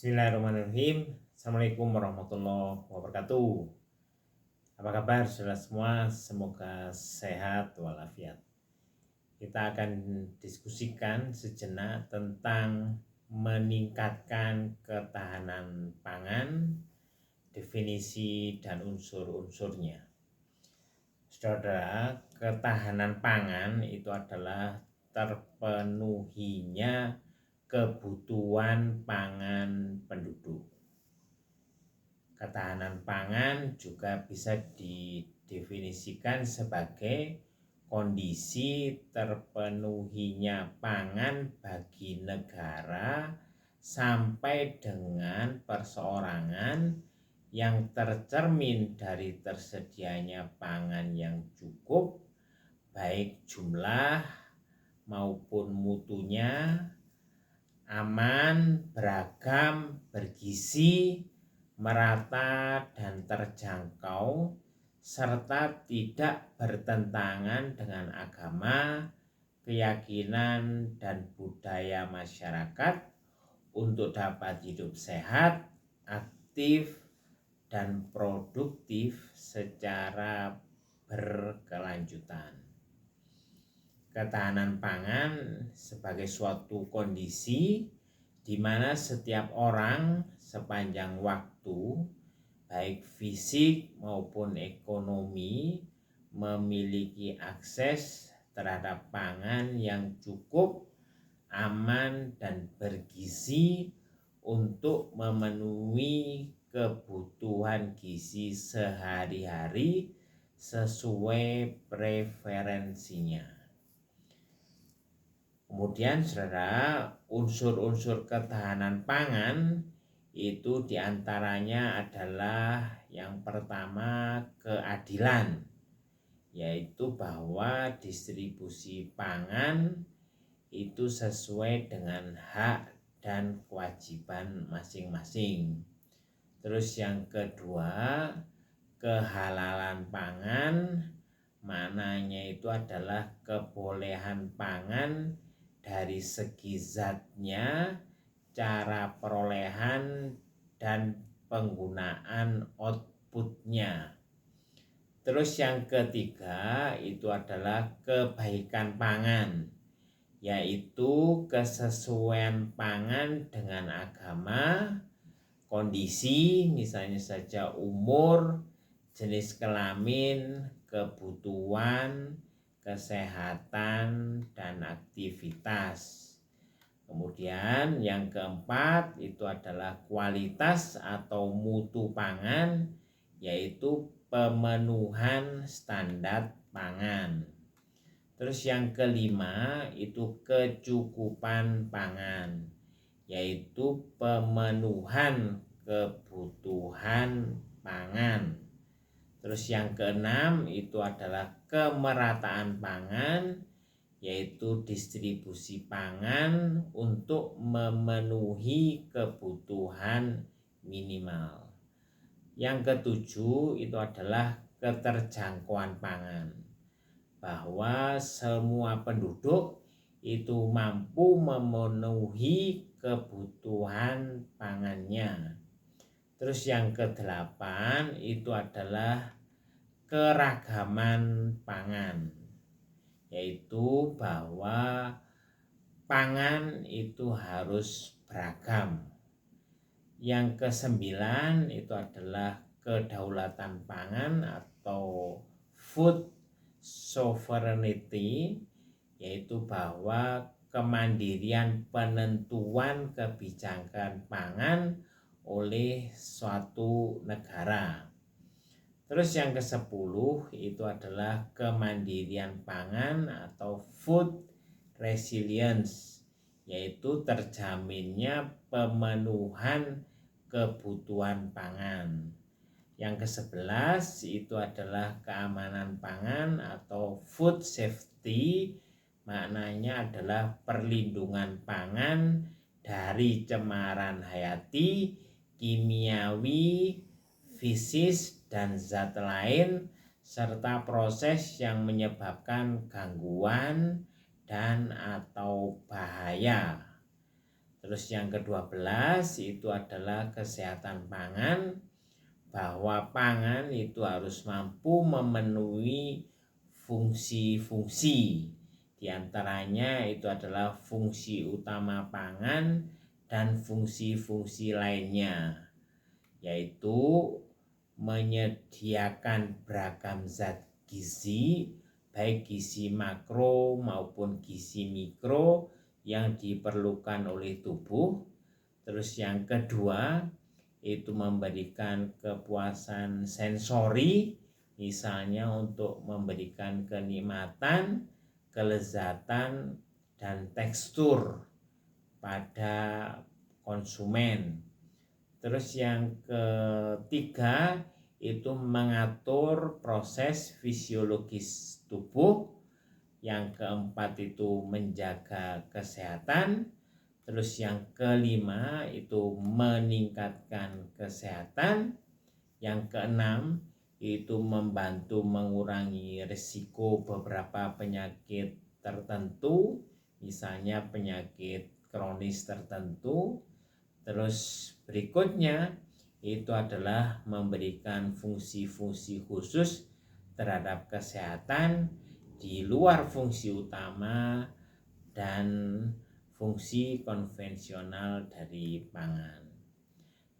Bismillahirrahmanirrahim. Assalamualaikum warahmatullahi wabarakatuh. Apa kabar saudara semua? Semoga sehat walafiat. Kita akan diskusikan sejenak tentang meningkatkan ketahanan pangan, definisi dan unsur-unsurnya. Saudara, ketahanan pangan itu adalah terpenuhinya kebutuhan pangan penduduk. Ketahanan pangan juga bisa didefinisikan sebagai kondisi terpenuhinya pangan bagi negara sampai dengan perseorangan yang tercermin dari tersedianya pangan yang cukup, baik jumlah maupun mutunya, aman, beragam, bergizi, merata dan terjangkau, serta tidak bertentangan dengan agama, keyakinan dan budaya masyarakat untuk dapat hidup sehat, aktif, dan produktif secara berkelanjutan. Ketahanan pangan sebagai suatu kondisi di mana setiap orang sepanjang waktu, baik fisik maupun ekonomi, memiliki akses terhadap pangan yang cukup, aman, dan bergizi untuk memenuhi kebutuhan gizi sehari-hari sesuai preferensinya. Kemudian saudara, unsur-unsur ketahanan pangan itu diantaranya adalah yang pertama keadilan, yaitu bahwa distribusi pangan itu sesuai dengan hak dan kewajiban masing-masing. Terus yang kedua, kehalalan pangan, maknanya itu adalah kebolehan pangan dari segi zatnya, cara perolehan, dan penggunaan outputnya. Terus yang ketiga itu adalah kebaikan pangan, yaitu kesesuaian pangan dengan agama, kondisi, misalnya saja umur, jenis kelamin, kebutuhan, kesehatan, dan aktivitas. Kemudian yang keempat itu adalah kualitas atau mutu pangan, yaitu pemenuhan standar pangan. Terus yang kelima itu kecukupan pangan, yaitu pemenuhan kebutuhan pangan. Terus yang keenam itu adalah kemerataan pangan, yaitu distribusi pangan untuk memenuhi kebutuhan minimal. Yang ketujuh itu adalah keterjangkauan pangan, bahwa semua penduduk itu mampu memenuhi kebutuhan pangannya. Terus yang kedelapan itu adalah keragaman pangan, yaitu bahwa pangan itu harus beragam. Yang kesembilan itu adalah kedaulatan pangan atau food sovereignty, yaitu bahwa kemandirian penentuan kebijakan pangan oleh suatu negara. Terus yang ke-10 itu adalah kemandirian pangan atau food resilience, yaitu terjaminnya pemenuhan kebutuhan pangan. Yang ke-11 itu adalah keamanan pangan atau food safety, maknanya adalah perlindungan pangan dari cemaran hayati, kimiawi, fisis, dan zat lain, serta proses yang menyebabkan gangguan dan atau bahaya. Terus yang ke-12 itu adalah kesehatan pangan, bahwa pangan itu harus mampu memenuhi fungsi-fungsi. Di antaranya itu adalah fungsi utama pangan dan fungsi-fungsi lainnya, yaitu menyediakan beragam zat gizi, baik gizi makro maupun gizi mikro yang diperlukan oleh tubuh. Terus yang kedua itu memberikan kepuasan sensori, misalnya untuk memberikan kenikmatan, kelezatan, dan tekstur pada konsumen. Terus yang ketiga itu mengatur proses fisiologis tubuh. Yang keempat itu menjaga kesehatan. Terus yang kelima itu meningkatkan kesehatan. Yang keenam itu membantu mengurangi risiko beberapa penyakit tertentu, misalnya penyakit kronis tertentu. Terus berikutnya itu adalah memberikan fungsi-fungsi khusus terhadap kesehatan di luar fungsi utama dan fungsi konvensional dari pangan.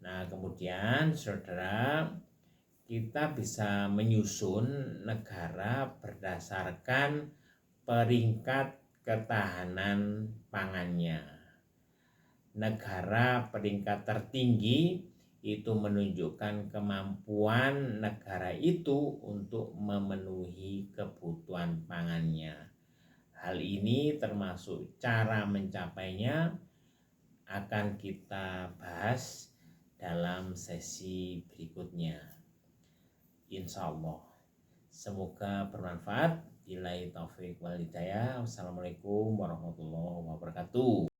Nah, kemudian saudara, kita bisa menyusun negara berdasarkan peringkat ketahanan pangannya. Negara peringkat tertinggi itu menunjukkan kemampuan negara itu untuk memenuhi kebutuhan pangannya. Hal ini termasuk cara mencapainya akan kita bahas dalam sesi berikutnya. Insya Allah. Semoga bermanfaat. Billahi taufiq wal hidayah. Wassalamualaikum warahmatullahi wabarakatuh.